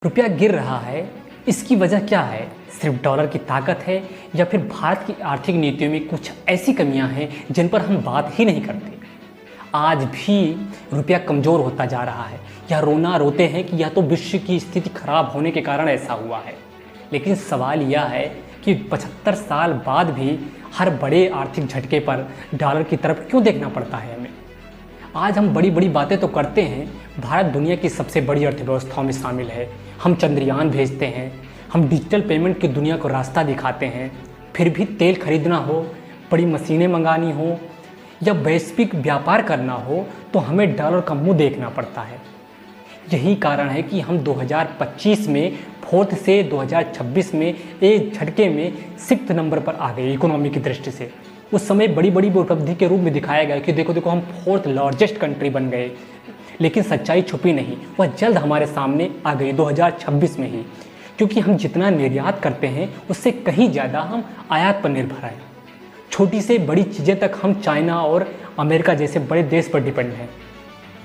रुपया गिर रहा है, इसकी वजह क्या है? सिर्फ डॉलर की ताकत है या फिर भारत की आर्थिक नीतियों में कुछ ऐसी कमियां हैं जिन पर हम बात ही नहीं करते? आज भी रुपया कमज़ोर होता जा रहा है या रोना रोते हैं कि यह तो विश्व की स्थिति खराब होने के कारण ऐसा हुआ है। लेकिन सवाल यह है कि 75 साल बाद भी हर बड़े आर्थिक झटके पर डॉलर की तरफ क्यों देखना पड़ता है हमें? आज हम बड़ी बड़ी बातें तो करते हैं, भारत दुनिया की सबसे बड़ी अर्थव्यवस्थाओं में शामिल है, हम चंद्रयान भेजते हैं, हम डिजिटल पेमेंट की दुनिया को रास्ता दिखाते हैं, फिर भी तेल खरीदना हो, बड़ी मशीनें मंगानी हो या वैश्विक व्यापार करना हो तो हमें डॉलर का मुंह देखना पड़ता है। यही कारण है कि हम 2025 में फोर्थ से 2026 में एक झटके में 6th नंबर पर आ गए इकोनॉमी की दृष्टि से। उस समय बड़ी बड़ी उपलब्धि के रूप में दिखाया गया कि देखो देखो हम 4th लार्जेस्ट कंट्री बन गए, लेकिन सच्चाई छुपी नहीं, वह जल्द हमारे सामने आ गई 2026 में ही, क्योंकि हम जितना निर्यात करते हैं उससे कहीं ज़्यादा हम आयात पर निर्भर हैं। छोटी से बड़ी चीज़ें तक हम चाइना और अमेरिका जैसे बड़े देश पर डिपेंड हैं।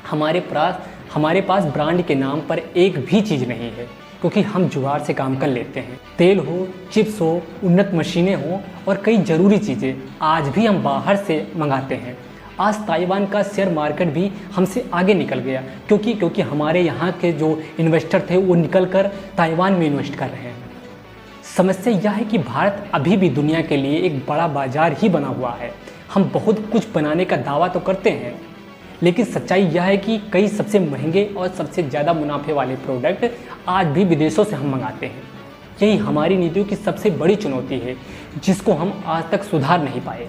हमारे पास ब्रांड के नाम पर एक भी चीज़ नहीं है, क्योंकि हम जुगाड़ से काम कर लेते हैं। तेल हो, चिप्स हो, उन्नत मशीनें हो और कई ज़रूरी चीज़ें आज भी हम बाहर से मंगाते हैं। आज ताइवान का शेयर मार्केट भी हमसे आगे निकल गया, क्योंकि हमारे यहाँ के जो इन्वेस्टर थे वो निकल कर ताइवान में इन्वेस्ट कर रहे हैं। समस्या यह है कि भारत अभी भी दुनिया के लिए एक बड़ा बाजार ही बना हुआ है। हम बहुत कुछ बनाने का दावा तो करते हैं, लेकिन सच्चाई यह है कि कई सबसे महंगे और सबसे ज़्यादा मुनाफे वाले प्रोडक्ट आज भी विदेशों से हम मंगाते हैं। यही हमारी नीतियों की सबसे बड़ी चुनौती है, जिसको हम आज तक सुधार नहीं पाए।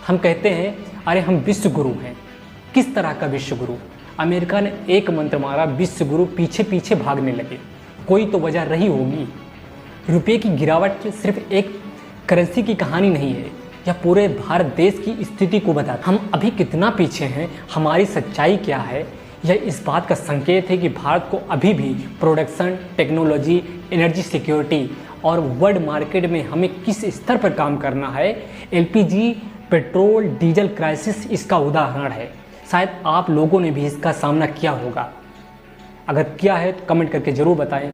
हम कहते हैं अरे हम विश्व गुरु हैं। किस तरह का विश्व गुरु? अमेरिका ने एक मंत्र मारा, विश्व गुरु पीछे पीछे भागने लगे। कोई तो वजह रही होगी। रुपये की गिरावट सिर्फ एक करेंसी की कहानी नहीं है, यह पूरे भारत देश की स्थिति को बताता है। हम अभी कितना पीछे हैं, हमारी सच्चाई क्या है, यह इस बात का संकेत है कि भारत को अभी भी प्रोडक्शन, टेक्नोलॉजी, एनर्जी सिक्योरिटी और वर्ल्ड मार्केट में हमें किस स्तर पर काम करना है। एलपीजी, पेट्रोल, डीजल क्राइसिस इसका उदाहरण है। शायद आप लोगों ने भी इसका सामना किया होगा। अगर किया है तो कमेंट करके ज़रूर बताएं।